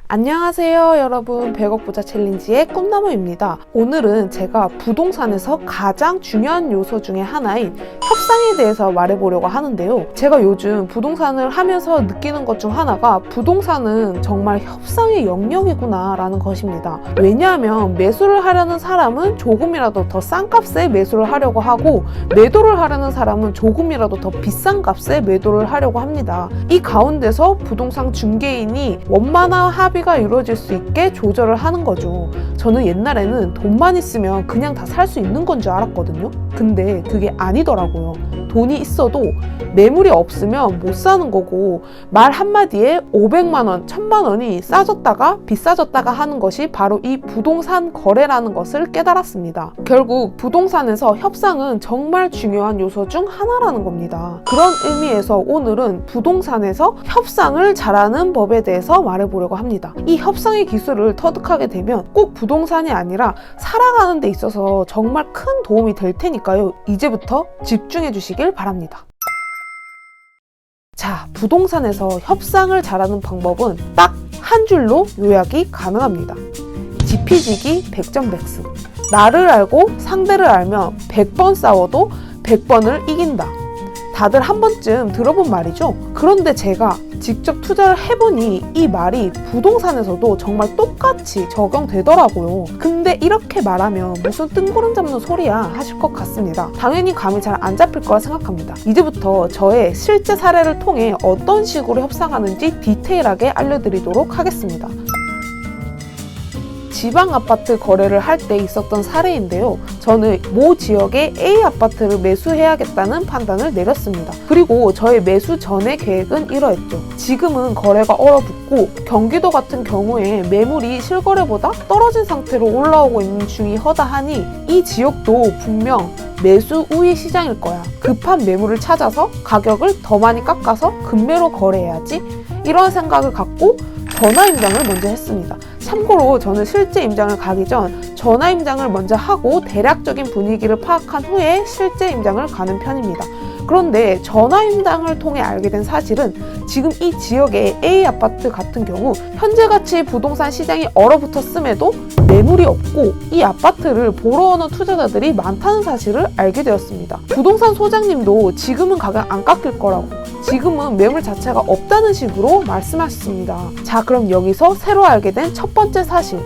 안녕하세요 여러분, 100억 부자 챌린지의 꿈나무입니다. 오늘은 제가 부동산에서 가장 중요한 요소 중에 하나인 협상에 대해서 말해보려고 하는데요. 제가 요즘 부동산을 하면서 느끼는 것 중 하나가 부동산은 정말 협상의 영역이구나 라는 것입니다. 왜냐하면 매수를 하려는 사람은 조금이라도 더 싼 값에 매수를 하려고 하고, 매도를 하려는 사람은 조금이라도 더 비싼 값에 매도를 하려고 합니다. 이 가운데서 부동산 중개인이 원만한 합의가 이루어질 수 있게 조절을 하는 거죠. 저는 옛날에는 돈만 있으면 그냥 다 살 수 있는 건 줄 알았거든요. 근데 그게 아니더라고요. 돈이 있어도 매물이 없으면 못 사는 거고, 말 한마디에 500만 원, 1000만 원이 싸졌다가 비싸졌다가 하는 것이 바로 이 부동산 거래라는 것을 깨달았습니다. 결국 부동산에서 협상은 정말 중요한 요소 중 하나라는 겁니다. 그런 의미에서 오늘은 부동산에서 협상을 잘하는 법에 대해서 말해보려고 합니다. 이 협상의 기술을 터득하게 되면 꼭 부동산이 아니라 살아가는 데 있어서 정말 큰 도움이 될 테니까요. 이제부터 집중해 주시길 바랍니다. 자, 부동산에서 협상을 잘하는 방법은 딱 한 줄로 요약이 가능합니다. 지피지기 100점 백승. 나를 알고 상대를 알면 100번 싸워도 100번을 이긴다. 다들 한 번쯤 들어본 말이죠. 그런데 제가 직접 투자를 해보니 이 말이 부동산에서도 정말 똑같이 적용되더라고요. 근데 이렇게 말하면 무슨 뜬구름 잡는 소리야 하실 것 같습니다. 당연히 감이 잘 안 잡힐 거라 생각합니다. 이제부터 저의 실제 사례를 통해 어떤 식으로 협상하는지 디테일하게 알려드리도록 하겠습니다. 지방 아파트 거래를 할 때 있었던 사례인데요. 저는 모 지역의 A 아파트를 매수해야겠다는 판단을 내렸습니다. 그리고 저의 매수 전의 계획은 이러했죠. 지금은 거래가 얼어붙고 경기도 같은 경우에 매물이 실거래보다 떨어진 상태로 올라오고 있는 중이 허다하니 이 지역도 분명 매수 우위 시장일 거야. 급한 매물을 찾아서 가격을 더 많이 깎아서 급매로 거래해야지. 이런 생각을 갖고 전화 임장을 먼저 했습니다. 참고로 저는 실제 임장을 가기 전 전화 임장을 먼저 하고 대략적인 분위기를 파악한 후에 실제 임장을 가는 편입니다. 그런데 전화 임장을 통해 알게 된 사실은 지금 이 지역의 A 아파트 같은 경우 현재 가치 부동산 시장이 얼어붙었음에도 매물이 없고 이 아파트를 보러 오는 투자자들이 많다는 사실을 알게 되었습니다. 부동산 소장님도 지금은 가격 안 깎일 거라고, 지금은 매물 자체가 없다는 식으로 말씀하셨습니다. 자, 그럼 여기서 새로 알게 된 첫 번째 사실.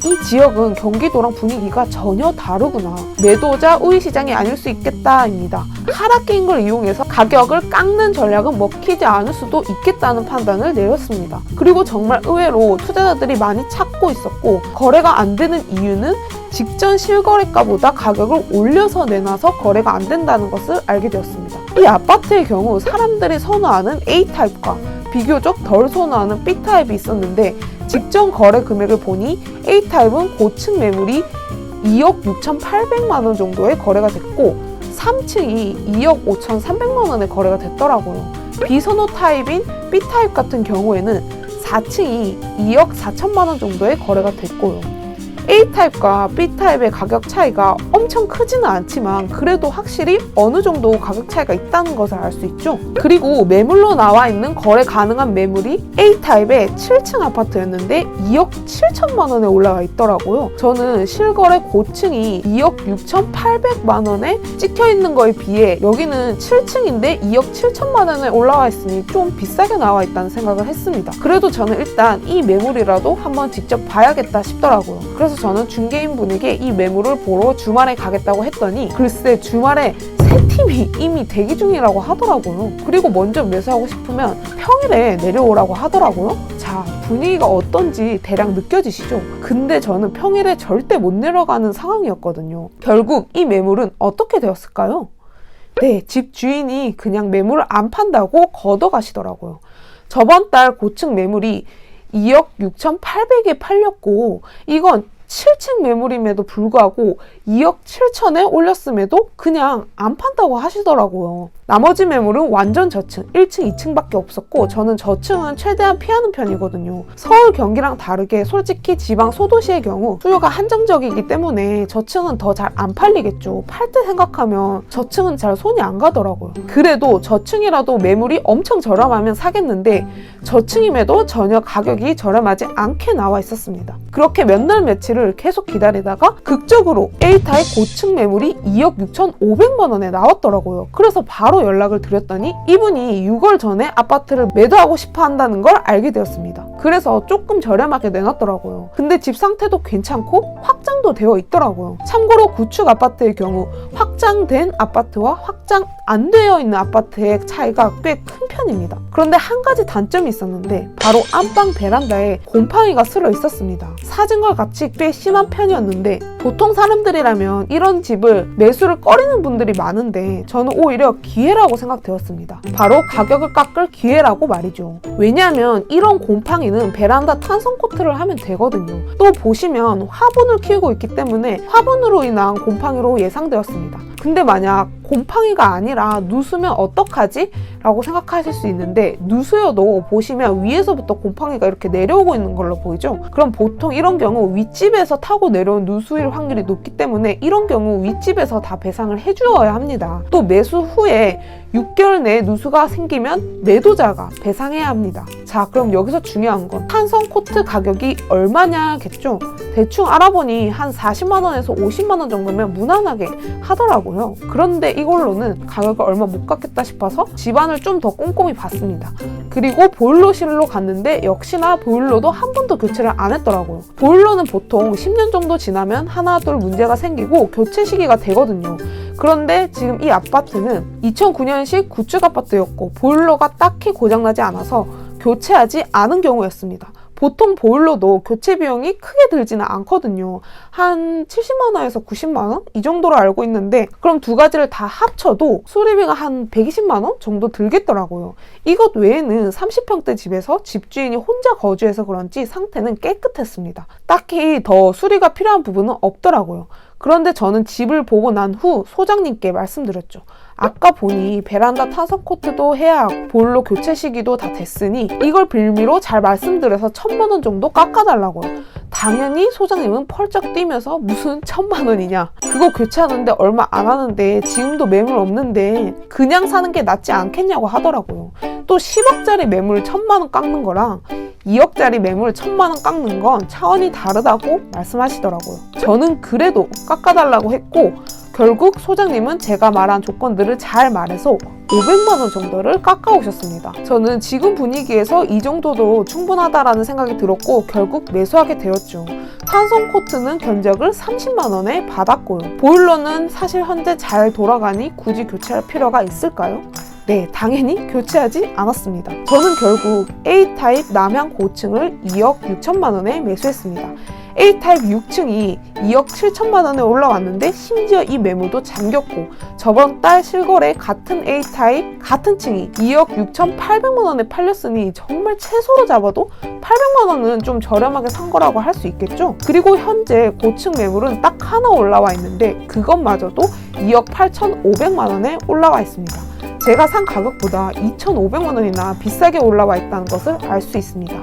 이 지역은 경기도랑 분위기가 전혀 다르구나. 매도자 우위 시장이 아닐 수 있겠다입니다. 하락기인 걸 이용해서 가격을 깎는 전략은 먹히지 않을 수도 있겠다는 판단을 내렸습니다. 그리고 정말 의외로 투자자들이 많이 찾고 있었고, 거래가 안 되는 이유는 직전 실거래가보다 가격을 올려서 내놔서 거래가 안 된다는 것을 알게 되었습니다. 이 아파트의 경우 사람들이 선호하는 A타입과 비교적 덜 선호하는 B타입이 있었는데, 직전 거래 금액을 보니 A타입은 고층 매물이 2억 6,800만 원 정도의 거래가 됐고 3층이 2억 5,300만 원의 거래가 됐더라고요. 비선호 타입인 B타입 같은 경우에는 4층이 2억 4천만 원 정도의 거래가 됐고요. A타입과 B타입의 가격 차이가 엄청 크지는 않지만 그래도 확실히 어느 정도 가격 차이가 있다는 것을 알 수 있죠. 그리고 매물로 나와 있는 거래 가능한 매물이 A타입의 7층 아파트였는데 2억 7천만 원에 올라가 있더라고요. 저는 실거래 고층이 2억 6,800만 원에 찍혀 있는 거에 비해 여기는 7층인데 2억 7천만 원에 올라와 있으니 좀 비싸게 나와 있다는 생각을 했습니다. 그래도 저는 일단 이 매물이라도 한번 직접 봐야겠다 싶더라고요. 그래서 저는 중개인분에게 이 매물을 보러 주말에 가겠다고 했더니 글쎄 주말에 세 팀이 이미 대기 중이라고 하더라고요. 그리고 먼저 매수하고 싶으면 평일에 내려오라고 하더라고요. 자, 분위기가 어떤지 대략 느껴지시죠? 근데 저는 평일에 절대 못 내려가는 상황이었거든요. 결국 이 매물은 어떻게 되었을까요? 네, 집 주인이 그냥 매물을 안 판다고 걷어가시더라고요. 저번 달 고층 매물이 2억 6,800에 팔렸고 이건 7층 매물임에도 불구하고 2억 7천에 올렸음에도 그냥 안 판다고 하시더라고요. 나머지 매물은 완전 저층, 1층, 2층밖에 없었고 저는 저층은 최대한 피하는 편이거든요. 서울, 경기랑 다르게 솔직히 지방 소도시의 경우 수요가 한정적이기 때문에 저층은 더 잘 안 팔리겠죠. 팔 때 생각하면 저층은 잘 손이 안 가더라고요. 그래도 저층이라도 매물이 엄청 저렴하면 사겠는데 저층임에도 전혀 가격이 저렴하지 않게 나와 있었습니다. 그렇게 몇 날 며칠을 계속 기다리다가 극적으로 A타입 고층 매물이 2억 6,500만 원에 나왔더라고요. 그래서 바로 연락을 드렸더니 이분이 6월 전에 아파트를 매도하고 싶어 한다는 걸 알게 되었습니다. 그래서 조금 저렴하게 내놨더라고요. 근데 집 상태도 괜찮고 확장도 되어 있더라고요. 참고로 구축 아파트의 경우 확장된 아파트와 확장 안 되어 있는 아파트의 차이가 꽤 큰 편입니다. 그런데 한 가지 단점이 있었는데 바로 안방 베란다에 곰팡이가 슬어 있었습니다. 사진과 같이 꽤 심한 편이었는데 보통 사람들이라면 이런 집을 매수를 꺼리는 분들이 많은데 저는 오히려 기회라고 생각되었습니다. 바로 가격을 깎을 기회라고 말이죠. 왜냐하면 이런 곰팡이는 베란다 탄성 코트를 하면 되거든요. 또 보시면 화분을 키우고 있기 때문에 화분으로 인한 곰팡이로 예상되었습니다. 근데 만약 곰팡이가 아니라 누수면 어떡하지? 라고 생각하실 수 있는데 누수여도 보시면 위에서부터 곰팡이가 이렇게 내려오고 있는 걸로 보이죠? 그럼 보통 이런 경우 윗집에서 타고 내려온 누수일 확률이 높기 때문에 이런 경우 윗집에서 다 배상을 해주어야 합니다. 또 매수 후에 6개월 내에 누수가 생기면 매도자가 배상해야 합니다. 자, 그럼 여기서 중요한 건 탄성 코트 가격이 얼마냐겠죠? 대충 알아보니 한 40만 원에서 50만 원 정도면 무난하게 하더라고요. 그런데 이걸로는 가격을 얼마 못 깎겠다 싶어서 집안을 좀 더 꼼꼼히 봤습니다. 그리고 보일러실로 갔는데 역시나 보일러도 한 번도 교체를 안 했더라고요. 보일러는 보통 10년 정도 지나면 하나 둘 문제가 생기고 교체 시기가 되거든요. 그런데 지금 이 아파트는 2009년식 구축 아파트였고 보일러가 딱히 고장나지 않아서 교체하지 않은 경우였습니다. 보통 보일러도 교체 비용이 크게 들지는 않거든요. 한 70만 원에서 90만 원? 이 정도로 알고 있는데 그럼 두 가지를 다 합쳐도 수리비가 한 120만 원 정도 들겠더라고요. 이것 외에는 30평대 집에서 집주인이 혼자 거주해서 그런지 상태는 깨끗했습니다. 딱히 더 수리가 필요한 부분은 없더라고요. 그런데 저는 집을 보고 난 후 소장님께 말씀드렸죠. 아까 보니 베란다 탄성 코트도 해야 하고 보일러 교체 시기도 다 됐으니 이걸 빌미로 잘 말씀드려서 1,000만 원 정도 깎아달라고요. 당연히 소장님은 펄쩍 뛰면서 무슨 1,000만 원이냐, 그거 교체하는데 얼마 안 하는데 지금도 매물 없는데 그냥 사는 게 낫지 않겠냐고 하더라고요. 또 10억짜리 매물 1,000만 원 깎는 거랑 2억짜리 매물 1,000만 원 깎는 건 차원이 다르다고 말씀하시더라고요. 저는 그래도 깎아달라고 했고 결국 소장님은 제가 말한 조건들을 잘 말해서 500만 원 정도를 깎아오셨습니다. 저는 지금 분위기에서 이 정도도 충분하다라는 생각이 들었고 결국 매수하게 되었죠. 탄성 코트는 견적을 30만 원에 받았고요. 보일러는 사실 현재 잘 돌아가니 굳이 교체할 필요가 있을까요? 네, 당연히 교체하지 않았습니다. 저는 결국 A타입 남향 고층을 2억 6천만 원에 매수했습니다. A타입 6층이 2억 7천만 원에 올라왔는데 심지어 이 매물도 잠겼고 저번 달 실거래 같은 A타입 같은 층이 2억 6,800만 원에 팔렸으니 정말 최소로 잡아도 800만 원은 좀 저렴하게 산 거라고 할 수 있겠죠? 그리고 현재 고층 매물은 딱 하나 올라와 있는데 그것마저도 2억 8,500만 원에 올라와 있습니다. 제가 산 가격보다 2,500만 원이나 비싸게 올라와 있다는 것을 알 수 있습니다.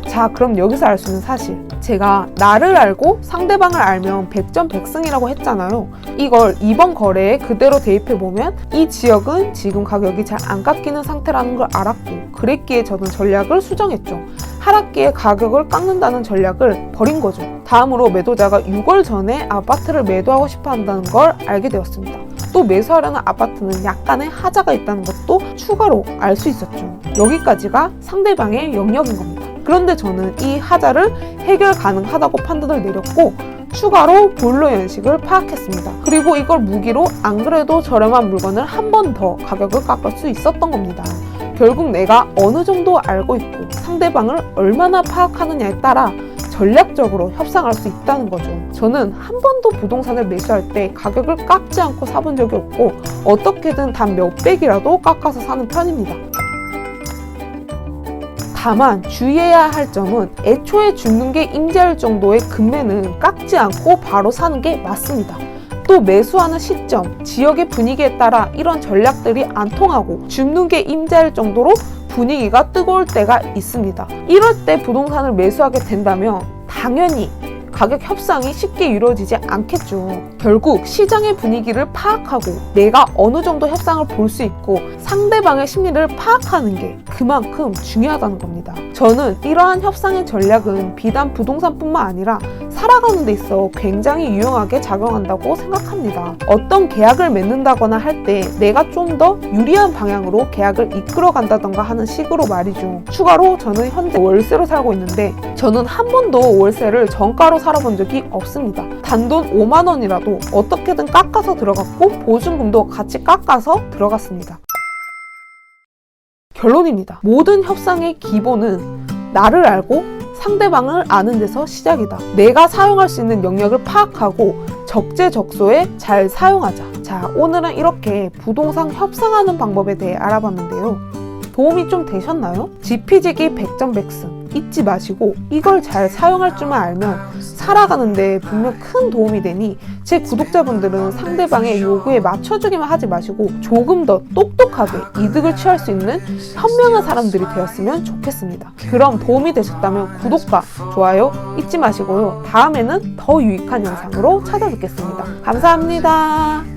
자, 그럼 여기서 알 수 있는 사실, 제가 나를 알고 상대방을 알면 백전백승이라고 했잖아요. 이걸 이번 거래에 그대로 대입해보면 이 지역은 지금 가격이 잘 안 깎이는 상태라는 걸 알았고 그랬기에 저는 전략을 수정했죠. 하락기에 가격을 깎는다는 전략을 버린 거죠. 다음으로 매도자가 6월 전에 아파트를 매도하고 싶어 한다는 걸 알게 되었습니다. 또 매수하려는 아파트는 약간의 하자가 있다는 것도 추가로 알 수 있었죠. 여기까지가 상대방의 영역인 겁니다. 그런데 저는 이 하자를 해결 가능하다고 판단을 내렸고 추가로 보일러 연식을 파악했습니다. 그리고 이걸 무기로 안 그래도 저렴한 물건을 한 번 더 가격을 깎을 수 있었던 겁니다. 결국 내가 어느 정도 알고 있고 상대방을 얼마나 파악하느냐에 따라 전략적으로 협상할 수 있다는 거죠. 저는 한 번도 부동산을 매수할 때 가격을 깎지 않고 사본 적이 없고 어떻게든 단 몇백이라도 깎아서 사는 편입니다. 다만 주의해야 할 점은 애초에 줍는 게 임자일 정도의 금매는 깎지 않고 바로 사는 게 맞습니다. 또 매수하는 시점, 지역의 분위기에 따라 이런 전략들이 안 통하고 줍는 게 임자일 정도로 분위기가 뜨거울 때가 있습니다. 이럴 때 부동산을 매수하게 된다면 당연히 가격 협상이 쉽게 이루어지지 않겠죠. 결국 시장의 분위기를 파악하고 내가 어느 정도 협상을 볼 수 있고 상대방의 심리를 파악하는 게 그만큼 중요하다는 겁니다. 저는 이러한 협상의 전략은 비단 부동산뿐만 아니라 살아가는 데 있어 굉장히 유용하게 작용한다고 생각합니다. 어떤 계약을 맺는다거나 할 때 내가 좀 더 유리한 방향으로 계약을 이끌어 간다던가 하는 식으로 말이죠. 추가로 저는 현재 월세로 살고 있는데 저는 한 번도 월세를 정가로 살아본 적이 없습니다. 단돈 5만 원이라도 어떻게든 깎아서 들어갔고 보증금도 같이 깎아서 들어갔습니다. 결론입니다. 모든 협상의 기본은 나를 알고 상대방을 아는 데서 시작이다. 내가 사용할 수 있는 영역을 파악하고 적재적소에 잘 사용하자. 자, 오늘은 이렇게 부동산 협상하는 방법에 대해 알아봤는데요. 도움이 좀 되셨나요? 지피지기 백전백승 잊지 마시고 이걸 잘 사용할 줄만 알면 살아가는데 분명 큰 도움이 되니 제 구독자분들은 상대방의 요구에 맞춰주기만 하지 마시고 조금 더 똑똑하게 이득을 취할 수 있는 현명한 사람들이 되었으면 좋겠습니다. 그럼 도움이 되셨다면 구독과 좋아요 잊지 마시고요. 다음에는 더 유익한 영상으로 찾아뵙겠습니다. 감사합니다.